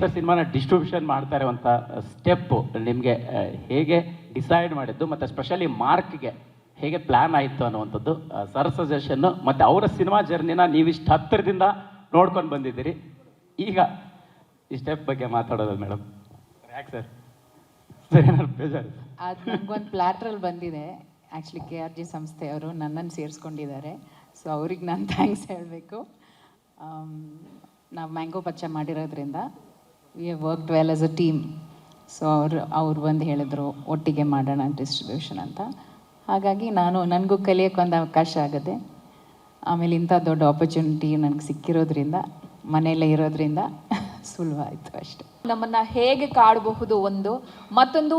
Sir ಸಿನಿಮಾನ distribution ಮಾಡ್ತಾ ಇರುವಂಥ ಸ್ಟೆಪ್ಪು ನಿಮಗೆ ಹೇಗೆ ಡಿಸೈಡ್ ಮಾಡಿದ್ದು, ಮತ್ತು ಸ್ಪೆಷಲಿ ಮಾರ್ಕ್ಗೆ ಹೇಗೆ ಪ್ಲ್ಯಾನ್ ಆಯಿತು ಅನ್ನುವಂಥದ್ದು ಸರ್ ಸಜೆಷನ್ನು, ಮತ್ತು ಅವರ ಸಿನಿಮಾ ಜರ್ನಿನ ನೀವಿಷ್ಟು ಹತ್ತಿರದಿಂದ ನೋಡ್ಕೊಂಡು ಬಂದಿದ್ದೀರಿ. ಈಗ ಈ ಸ್ಟೆಪ್ ಬಗ್ಗೆ ಮಾತಾಡೋದು ಮೇಡಮ್. ಯಾಕೆ ಸರ್ ಸರ್ ಏನಾದ್ರು ಬೇಜಾರು? ಅದು ನನಗೊಂದು ಪ್ಲ್ಯಾಟ್ರಲ್ಲಿ ಬಂದಿದೆ. ಆ್ಯಕ್ಚುಲಿ KRG ಸಂಸ್ಥೆಯವರು ನನ್ನನ್ನು ಸೇರಿಸ್ಕೊಂಡಿದ್ದಾರೆ. ಸೊ ಅವ್ರಿಗೆ ನಾನು ಥ್ಯಾಂಕ್ಸ್ ಹೇಳಬೇಕು. ನಾವು ಮ್ಯಾಂಗೋ ಪಚ್ಚ ಮಾಡಿರೋದ್ರಿಂದ we have worked well as a team. So ಅವ್ರು ಬಂದು ಹೇಳಿದ್ರು ಒಟ್ಟಿಗೆ ಮಾಡೋಣ ಡಿಸ್ಟ್ರಿಬ್ಯೂಷನ್ ಅಂತ. ಹಾಗಾಗಿ ನನಗೂ ಕಲಿಯೋಕ್ಕೊಂದು ಅವಕಾಶ ಆಗುತ್ತೆ. ಆಮೇಲೆ ಇಂಥ ದೊಡ್ಡ ಆಪರ್ಚುನಿಟಿ ನನಗೆ ಸಿಕ್ಕಿರೋದ್ರಿಂದ, ಮನೆಯಲ್ಲೇ ಇರೋದ್ರಿಂದ ಸುಲಭ ಆಯಿತು ಅಷ್ಟೆ. ನಮ್ಮನ್ನು ಹೇಗೆ ಕಾಡಬಹುದು ಒಂದು, ಮತ್ತೊಂದು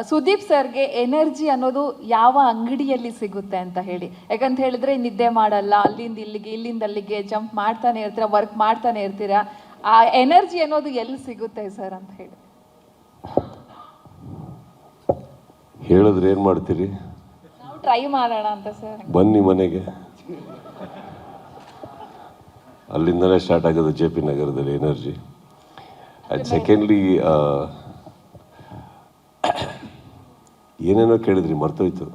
ಸುದೀಪ್ ಸರ್ಗೆ ಎನರ್ಜಿ ಅನ್ನೋದು ಯಾವ ಅಂಗಡಿಯಲ್ಲಿ ಸಿಗುತ್ತೆ ಅಂತ ಹೇಳಿ. ಯಾಕಂತ ಹೇಳಿದ್ರೆ ನಿದ್ದೆ ಮಾಡಲ್ಲ, ಅಲ್ಲಿಂದ ಇಲ್ಲಿಗೆ ಇಲ್ಲಿಂದ ಅಲ್ಲಿಗೆ ಜಂಪ್ ಮಾಡ್ತಾನೆ ಇರ್ತೀರ, ವರ್ಕ್ ಮಾಡ್ತಾನೆ ಇರ್ತೀರಾ. ಆ ಎನರ್ಜಿ ಅನ್ನೋದು ಎಲ್ಲಿ ಸಿಗುತ್ತೆ ಸರ್ ಅಂತ ಹೇಳಿ ಹೇಳಿದ್ರೆ ಏನು ಮಾಡ್ತೀರಿ? ನಾವು ಟ್ರೈ ಮಾಡೋಣ ಅಂತ ಸರ್. ಬನ್ನಿ ಮನೆಗೆ. ಅಲ್ಲಿಂದಲೇ ಸ್ಟಾರ್ಟ್ ಆಗೋದು JP ನಗರದಲ್ಲಿ ಎನರ್ಜಿ. ಆ್ಯಂಡ್ ಸೆಕೆಂಡ್ಲಿ ಏನೇನೋ ಕೇಳಿದ್ರಿ, ಮರ್ತೋಯ್ತು.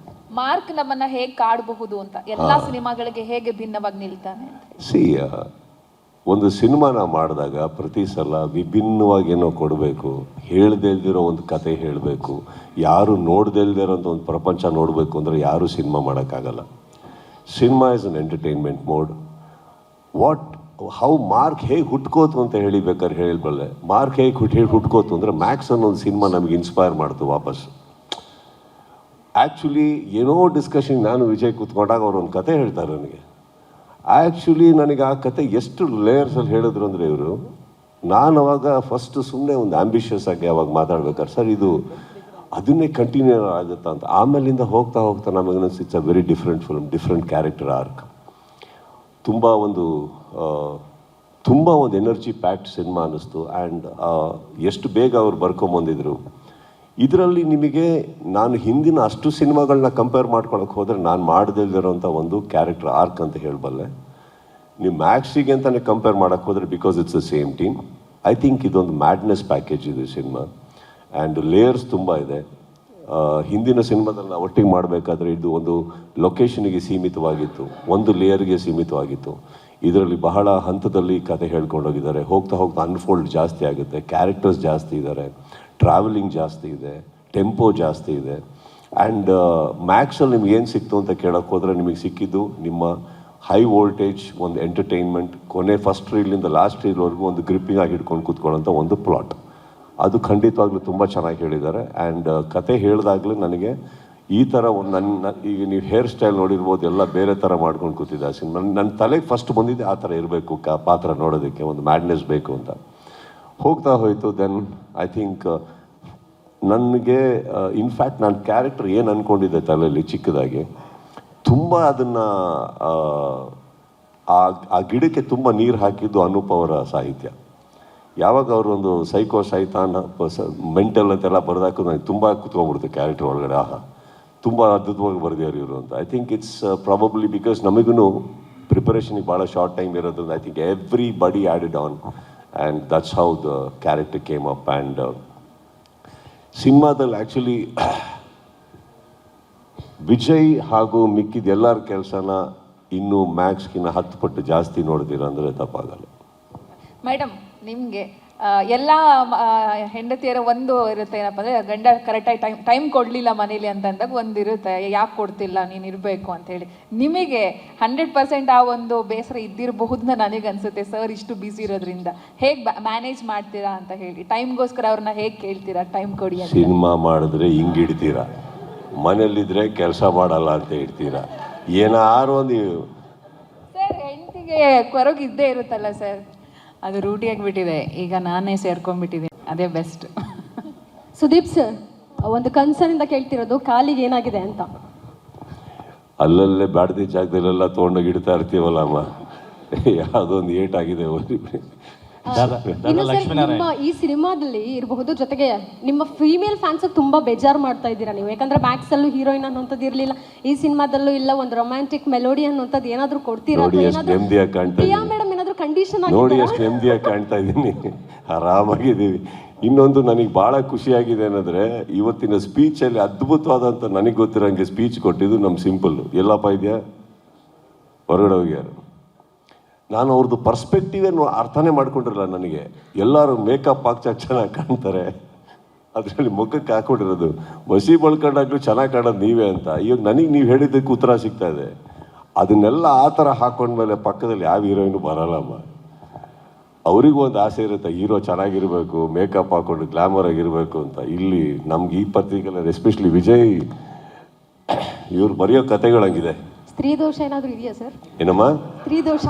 ಮಾರ್ಕ್ ನಮ್ಮನ್ನ ಹೇಗೆ ಕಾಡಬಹುದು ಅಂತ, ಎಲ್ಲಾ ಸಿನಿಮಾಗಳಿಗೆ ಹೇಗೆ ಭಿನ್ನವಾಗಿ ನಿಲ್ತಾನೆ? ಒಂದು ಸಿನಿಮಾನ ಮಾಡಿದಾಗ ಪ್ರತಿ ಸಲ ವಿಭಿನ್ನವಾಗಿ ಏನೋ ಕೊಡಬೇಕು, ಹೇಳ್ದೇ ಇಲ್ದಿರೋ ಒಂದು ಕತೆ ಹೇಳಬೇಕು, ಯಾರು ನೋಡ್ದೇ ಇಲ್ದಿರೋಂಥ ಒಂದು ಪ್ರಪಂಚ ನೋಡಬೇಕು ಅಂದರೆ ಯಾರೂ ಸಿನಿಮಾ ಮಾಡೋಕ್ಕಾಗಲ್ಲ. Cinema is an entertainment mode. How mark ಹೇಗೆ ಹುಟ್ಕೋತು ಅಂತ ಹೇಳಿಬೇಕಾದ್ರೆ ಹೇಳಬಲ್ಲೆ. ಮಾರ್ಕ್ ಹೇಗೆ ಹುಟ್ಕೋತು ಅಂದರೆ ಮ್ಯಾಕ್ಸ್ ಅನ್ನೋ ಒಂದು ಸಿನಿಮಾ ನಮಗೆ ಇನ್ಸ್ಪೈರ್ ಮಾಡ್ತು ವಾಪಸ್. ಆ್ಯಕ್ಚುಲಿ ಏನೋ ಡಿಸ್ಕಷನ್ ನಾನು ವಿಜಯ್ ಕೂತ್ಕೊಂಡಾಗ ಅವ್ರು ಒಂದು ಕತೆ ಹೇಳ್ತಾರೆ ನನಗೆ. ಆ್ಯಕ್ಚುಲಿ ನನಗೆ ಆ ಕತೆ ಎಷ್ಟು ಲೇಯರ್ಸಲ್ಲಿ ಹೇಳಿದ್ರು ಅಂದರೆ ಇವರು, ನಾನು ಅವಾಗ ಫಸ್ಟ್ ಸುಮ್ಮನೆ ಒಂದು ಆ್ಯಂಬಿಷಿಯಸ್ ಆಗಿ ಅವಾಗ ಮಾತಾಡ್ಬೇಕಾದ್ರೆ ಸರ್ ಇದು ಅದನ್ನೇ ಕಂಟಿನ್ಯೂ ಆಗುತ್ತಾ ಅಂತ. ಆಮೇಲಿಂದ ಹೋಗ್ತಾ ಹೋಗ್ತಾ ನಮಗೆ ಅನಿಸ್ತು it's a very different film, different character arc. ತುಂಬ ಒಂದು ಎನರ್ಜಿ ಪ್ಯಾಕ್ಡ್ ಸಿನಿಮಾ ಅನ್ನಿಸ್ತು. ಆ್ಯಂಡ್ ಎಷ್ಟು ಬೇಗ ಅವ್ರು ಬರ್ಕೊಂಬಂದಿದ್ರು. ಇದರಲ್ಲಿ ನಿಮಗೆ ನಾನು ಹಿಂದಿನ ಅಷ್ಟು ಸಿನಿಮಾಗಳನ್ನ ಕಂಪೇರ್ ಮಾಡ್ಕೊಳಕ್ಕೆ ಹೋದರೆ ನಾನು ಮಾಡದಿಲ್ದಿರೋಂಥ ಒಂದು ಕ್ಯಾರೆಕ್ಟರ್ ಆರ್ಕ್ ಅಂತ ಹೇಳಬಲ್ಲೆ. ನೀವು ಮ್ಯಾಕ್ಸಿಗೆ ಅಂತಲೇ ಕಂಪೇರ್ ಮಾಡೋಕ್ಕೆ ಹೋದರೆ because it's the same team. I think ಇದೊಂದು ಮ್ಯಾಡ್ನೆಸ್ ಪ್ಯಾಕೇಜ್ ಇದು ಸಿನಿಮಾ. ಆ್ಯಂಡ್ ಲೇಯರ್ಸ್ ತುಂಬ ಇದೆ. ಹಿಂದಿನ ಸಿನಿಮಾದಲ್ಲಿ ನಾವು ಒಟ್ಟಿಗೆ ಮಾಡಬೇಕಾದ್ರೆ ಇದು ಒಂದು ಲೊಕೇಶನಿಗೆ ಸೀಮಿತವಾಗಿತ್ತು, ಒಂದು ಲೇಯರ್ಗೆ ಸೀಮಿತವಾಗಿತ್ತು. ಇದರಲ್ಲಿ ಬಹಳ ಹಂತದಲ್ಲಿ ಕತೆ ಹೇಳ್ಕೊಂಡೋಗಿದ್ದಾರೆ. ಹೋಗ್ತಾ ಹೋಗ್ತಾ ಅನ್ಫೋಲ್ಡ್ ಜಾಸ್ತಿ ಆಗುತ್ತೆ, ಕ್ಯಾರೆಕ್ಟರ್ಸ್ ಜಾಸ್ತಿ ಇದ್ದಾರೆ, ಟ್ರಾವೆಲಿಂಗ್ ಜಾಸ್ತಿ ಇದೆ, ಟೆಂಪೋ ಜಾಸ್ತಿ ಇದೆ. ಆ್ಯಂಡ್ ಮ್ಯಾಕ್ಸಲ್ಲಿ ನಿಮ್ಗೆ ಏನು ಸಿಕ್ತು ಅಂತ ಕೇಳೋಕ್ಕೆ ಹೋದರೆ ನಿಮಗೆ ಸಿಕ್ಕಿದ್ದು ನಿಮ್ಮ ಹೈ ವೋಲ್ಟೇಜ್ ಒಂದು ಎಂಟರ್ಟೈನ್ಮೆಂಟ್, ಕೊನೆ ಫಸ್ಟ್ ರೀಲಿಂದ ಲಾಸ್ಟ್ ರೀಲ್ವರೆಗೂ ಒಂದು ಗ್ರಿಪ್ಪಿಂಗ್ ಆಗಿ ಹಿಡ್ಕೊಂಡು ಕೂತ್ಕೊಳ್ಳೋಂಥ ಒಂದು ಪ್ಲಾಟ್. ಅದು ಖಂಡಿತವಾಗ್ಲೂ ತುಂಬ ಚೆನ್ನಾಗಿ ಹೇಳಿದ್ದಾರೆ. ಆ್ಯಂಡ್ ಕತೆ ಹೇಳಿದಾಗಲೂ ನನಗೆ ಈ ಥರ ಒಂದು ಈಗ ನೀವು ಹೇರ್ ಸ್ಟೈಲ್ ನೋಡಿರ್ಬೋದು, ಎಲ್ಲ ಬೇರೆ ಥರ ಮಾಡ್ಕೊಂಡು ಕೂತಿದ್ದೆ ಆ ಸಿನಿಮಾ. ನನ್ನ ತಲೆಗೆ ಫಸ್ಟ್ ಬಂದಿದ್ದೆ ಆ ಥರ ಇರಬೇಕು ಪಾತ್ರ ನೋಡೋದಕ್ಕೆ, ಒಂದು ಮ್ಯಾಡ್ನೆಸ್ ಬೇಕು ಅಂತ. ಹೋಗ್ತಾ ಹೋಯಿತು. ದೆನ್ ಐ ಥಿಂಕ್ ನನಗೆ ಇನ್ಫ್ಯಾಕ್ಟ್ ನಾನು ಕ್ಯಾರೆಕ್ಟರ್ ಏನು ಅಂದ್ಕೊಂಡಿದ್ದೆ ತಲೆಯಲ್ಲಿ ಚಿಕ್ಕದಾಗಿ, ತುಂಬ ಅದನ್ನು ಆ ಗಿಡಕ್ಕೆ ತುಂಬ ನೀರು ಹಾಕಿದ್ದು ಅನೂಪ್ ಅವರ ಸಾಹಿತ್ಯ. ಯಾವಾಗ ಅವರು ಒಂದು ಸೈಕೋ ಸೈತಾನ್ ಮೆಂಟಲ್ ಅಂತೆಲ್ಲ ಬರೆದಾಕೋದು ನನಗೆ ತುಂಬ ಕುತ್ಕೊಂಡ್ಬಿಡ್ತು ಕ್ಯಾರೆಕ್ಟರ್ ಒಳಗಡೆ. ತುಂಬ ಅದ್ಭುತವಾಗಿ ಬರೆದಿದ್ದಾರೆ ಇವರು ಅಂತ. I think it's probably because ನಮಗೂ ಪ್ರಿಪರೇಷನಿಗೆ ಭಾಳ ಶಾರ್ಟ್ ಟೈಮ್ ಇರೋದ್ರಿಂದ ಐ ಥಿಂಕ್ ಎವ್ರಿ ಬಡಿ added on and that's how the character came up. And ಸಿನಿಮಾದಲ್ಲಿ ಆ್ಯಕ್ಚುಲಿ ವಿಜಯ್ ಹಾಗೂ ಮಿಕ್ಕಿದ ಎಲ್ಲರ ಕೆಲಸನ ಇನ್ನೂ ಮ್ಯಾಕ್ಸ್ಗಿನ್ನ 10 ಪಟ್ಟು ಜಾಸ್ತಿ ನೋಡ್ತೀರ ಅಂದರೆ ತಪ್ಪಾಗಲ್ಲ. ಮೇಡಮ್, ನಿಮಗೆ ಎಲ್ಲ ಹೆಂಡತಿಯರ ಒಂದು ಇರುತ್ತೆ, ಏನಪ್ಪ ಅಂದರೆ ಗಂಡ ಕರೆಕ್ಟಾಗಿ ಟೈಮ್ ಕೊಡಲಿಲ್ಲ ಮನೇಲಿ ಅಂತಂದಾಗ ಒಂದು ಇರುತ್ತೆ, ಯಾಕೆ ಕೊಡ್ತಿಲ್ಲ ನೀನು ಇರಬೇಕು ಅಂತೇಳಿ. ನಿಮಗೆ 100% ಆ ಒಂದು ಬೇಸರ ಇದ್ದಿರಬಹುದು ನನಗೆ ಅನಿಸುತ್ತೆ ಸರ್, ಇಷ್ಟು ಬ್ಯುಸಿ ಇರೋದ್ರಿಂದ. ಹೇಗೆ ಮ್ಯಾನೇಜ್ ಮಾಡ್ತೀರಾ ಅಂತ ಹೇಳಿ, ಟೈಮ್ಗೋಸ್ಕರ ಅವ್ರನ್ನ ಹೇಗೆ ಕೇಳ್ತೀರಾ ಟೈಮ್ ಕೊಡಿ ಅಂತ? ಸಿನಿಮಾ ಮಾಡಿದ್ರೆ ಹಿಂಗೆ ಇಡ್ತೀರಾ, ಮನೇಲಿದ್ರೆ ಕೆಲಸ ಮಾಡಲ್ಲ ಅಂತ ಇಡ್ತೀರಾ, ಏನಾರು ನೀವು ಸರ್ ಹೆಂಡತಿಗೆ ಕೊರಗಿದ್ದೇ ಇರುತ್ತಲ್ಲ ಸರ್. ಅದು ರೂಢಿಯಾಗಿಬಿಟ್ಟಿದೆ, ಈಗ ನಾನೇ ಸೇರ್ಕೊಂಡ್ಬಿಟ್ಟಿದ್ದೀನಿ, ಅದೇ ಬೆಸ್ಟ್. ಸುದೀಪ್ ಸರ್, ಒಂದು ಕನ್ಸರ್ನಿಂದ ಕೇಳ್ತಿರೋದು, ಕಾಲಿಗೆ ಏನಾಗಿದೆ ಅಂತ. ಅಲ್ಲಲ್ಲೇ ಬ್ಯಾಡದಿ ಜಾಗದಲ್ಲೆಲ್ಲ ತೊಗೊಂಡೋಗಿ ಇಡ್ತಾ ಇರ್ತೀವಲ್ಲ ಅಮ್ಮ, ಯಾವುದೊಂದು ಏಟಾಗಿದೆ. ನಿಮ್ಮ ಈ ಸಿನಿಮಾದಲ್ಲಿ ಇರಬಹುದು, ಜೊತೆಗೆ ನಿಮ್ಮ ಫೀಮೇಲ್ ಫ್ಯಾನ್ಸ್ ತುಂಬಾ ಬೇಜಾರು ಮಾಡ್ತಾ ಇದ್ದೀರಾ ನೀವು. ಯಾಕಂದ್ರೆ ಮ್ಯಾಕ್ಸ್ ಅಲ್ಲೂ ಹೀರೋಯಿನ್ ಅನ್ನೋಂಥದ್ದು ಇರಲಿಲ್ಲ, ಈ ಸಿನಿಮಾದಲ್ಲೂ ಇಲ್ಲ, ಒಂದು ರೊಮ್ಯಾಂಟಿಕ್ ಮೆಲೋಡಿ ಅನ್ನೋಂಥದ್ದು ಏನಾದ್ರು ಕೊಡ್ತೀರಾ? ಪ್ರಿಯಾ ಮೇಡಮ್ ಏನಾದ್ರು ಏನಾದ್ರು ಕಂಡೀಷನ್ ನೋಡಿ ಎಷ್ಟು ನೆಮ್ಮದಿಯಾಗಿ ಕಾಣ್ತಾ ಇದ್ದೀನಿ, ಆರಾಮಾಗಿದ್ದೀವಿ. ಇನ್ನೊಂದು ನನಗೆ ಭಾಳ ಖುಷಿಯಾಗಿದೆ ಏನಂದರೆ, ಇವತ್ತಿನ ಸ್ಪೀಚಲ್ಲಿ ಅದ್ಭುತವಾದಂಥ ನನಗೆ ಗೊತ್ತಿರೋಂಗೆ ಸ್ಪೀಚ್ ಕೊಟ್ಟಿದ್ದು ನಮ್ಮ ಸಿಂಪಲ್. ಎಲ್ಲಪ್ಪ ಇದೆಯಾ ಹೊರಗಡೆ ಹೋಗ್ಯಾರು. ನಾನು ಅವ್ರದ್ದು ಪರ್ಸ್ಪೆಕ್ಟಿವೇ ಅರ್ಥನೇ ಮಾಡ್ಕೊಂಡಿರಲ್ಲ. ನನಗೆ ಎಲ್ಲರೂ ಮೇಕಪ್ ಹಾಕಿ ಚೆನ್ನಾಗಿ ಕಾಣ್ತಾರೆ, ಅದರಲ್ಲಿ ಮುಖಕ್ಕೆ ಹಾಕೊಂಡಿರೋದು ಮಸಿ ಬಳ್ಕೊಂಡಾಗ್ಲೂ ಚೆನ್ನಾಗಿ ಕಾಣೋದು ನೀವೇ ಅಂತ. ಇವಾಗ ನನಗೆ ನೀವು ಹೇಳಿದ್ದಕ್ಕೆ ಉತ್ತರ ಸಿಗ್ತಾ ಇದೆ. ಅದನ್ನೆಲ್ಲ ಆ ಥರ ಹಾಕೊಂಡ್ಮೇಲೆ ಪಕ್ಕದಲ್ಲಿ ಯಾವ ಹೀರೋಯಿನು ಬರಲ್ಲಮ್ಮ. ಅವರಿಗೂ ಒಂದು ಆಸೆ ಇರುತ್ತೆ, ಹೀರೋ ಚೆನ್ನಾಗಿರಬೇಕು, ಮೇಕಪ್ ಹಾಕೊಂಡು ಗ್ಲಾಮರ್ ಆಗಿರಬೇಕು ಅಂತ. ಇಲ್ಲಿ ನಮ್ಗೆ ಈ ಪತ್ರಿಕೆಲ್ಲ ಎಸ್ಪೆಷಲಿ ವಿಜಯ್ ಇವ್ರು ಬರೆಯೋ ಕತೆಗಳಂಗಿದೆ. ಸ್ತ್ರೀ ದೋಷ ಏನಾದರೂ ಇದೆಯಾ ಸರ್? ಏನಮ್ಮ ಸ್ತ್ರೀ ದೋಷ?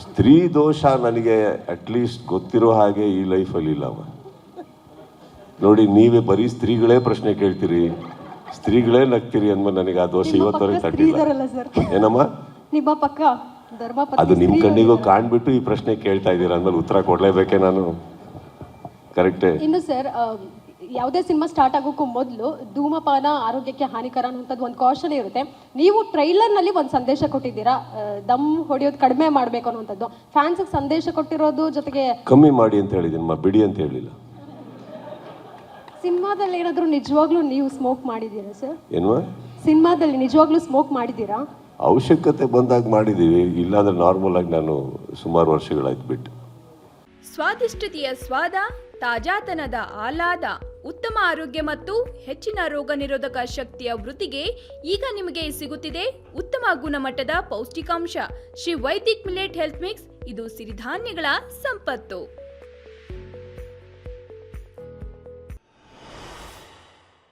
ಸ್ತ್ರೀ ದೋಷ ನನಗೆ ಅಟ್ಲೀಸ್ಟ್ ಗೊತ್ತಿರೋ ಹಾಗೆ ಈ ಲೈಫಲ್ಲಿ ಇಲ್ಲಮ್ಮ. ನೋಡಿ, ನೀವೇ ಬರೀ ಸ್ತ್ರೀಗಳೇ ಪ್ರಶ್ನೆ ಕೇಳ್ತೀರಿ, ಸ್ತ್ರೀಗಳೇ ನಗ್ತೀರಿ ಅಂದ್ಮೇಲೆ ನನಗೆ ಆ ದೋಷ ಇವತ್ತವರೆಗೆ ತಟ್ಟಿಲ್ಲ. ಸರ್ ಏನಮ್ಮ? ನಿಮ್ಮ ಪಕ್ಕ ಅದು ನಿಮ್ಮ ಕಣ್ಣಿಗೂ ಕಾಣ್ಬಿಟ್ಟು ಈ ಪ್ರಶ್ನೆ ಕೇಳ್ತಾ ಇದ್ದೀರಾ ಅಂದ್ಮೇಲೆ ಉತ್ತರ ಕೊಡ್ಲೇಬೇಕೆ ನಾನು? ಕರೆಕ್ಟೇ. ಇನ್ನು ಸರ್, ಯಾವುದೇ ಸಿನಿಮಾ ಸ್ಟಾರ್ಟ್ ಆಗೋಕ್ಕೂ ಮೊದಲು ಧೂಮಪಾನ ಆರೋಗ್ಯಕ್ಕೆ ಹಾನಿಕರ ಅನ್ನೋಂಥದ್ದು ಒಂದು ಕಾಷನ್ ಇರುತ್ತೆ. ನೀವು ಟ್ರೈಲರ್ನಲ್ಲಿ ಒಂದು ಸಂದೇಶ ಕೊಟ್ಟಿದ್ದೀರಾ, ದಮ್ ಹೊಡೆಯೋದು ಕಡಿಮೆ ಮಾಡಬೇಕು ಅನ್ನೋಂಥದ್ದು. ಫ್ಯಾನ್ಸ್ಗೆ ಸಂದೇಶ ಕೊಟ್ಟಿರೋದು ಜೊತೆಗೆ ಕಮ್ಮಿ ಮಾಡಿ ಅಂತ ಹೇಳಿದ್ದೀನಿ, ಬಿಡಿ ಅಂತ ಹೇಳಿಲ್ಲ. ಸಿನಿಮಾದಲ್ಲಿ ಏನಾದರೂ ನಿಜವಾಗ್ಲೂ ನೀವು ಸ್ಮೋಕ್ ಮಾಡಿದ್ದೀರಾ ಸರ್? ಏನು? ಸಿನಿಮಾದಲ್ಲಿ ನಿಜವಾಗ್ಲೂ ಸ್ಮೋಕ್ ಮಾಡಿದ್ದೀರಾ? ಅವಶ್ಯಕತೆ ಬಂದಾಗ ಮಾಡಿದ್ದೀವಿ, ಇಲ್ಲಾಂದ್ರೆ ನಾರ್ಮಲ್ ಆಗಿ ನಾನು ಸುಮಾರು ವರ್ಷಗಳಾಯ್ತು ಬಿಟ್ಟು. ಸ್ವಾದಿಷ್ಟತೆಯ ಸ್ವಾದ, ತಾಜಾತನದ ಆಹ್ಲಾದ, ಉತ್ತಮ ಆರೋಗ್ಯ ಮತ್ತು ಹೆಚ್ಚಿನ ರೋಗ ನಿರೋಧಕ ಶಕ್ತಿಯ ವೃದ್ಧಿಗೆ ಈಗ ನಿಮಗೆ ಸಿಗುತ್ತಿದೆ ಉತ್ತಮ ಗುಣಮಟ್ಟದ ಪೌಷ್ಟಿಕಾಂಶ Shri Vaidik millet health mix. ಇದು ಸಿರಿಧಾನ್ಯಗಳ ಸಂಪತ್ತು.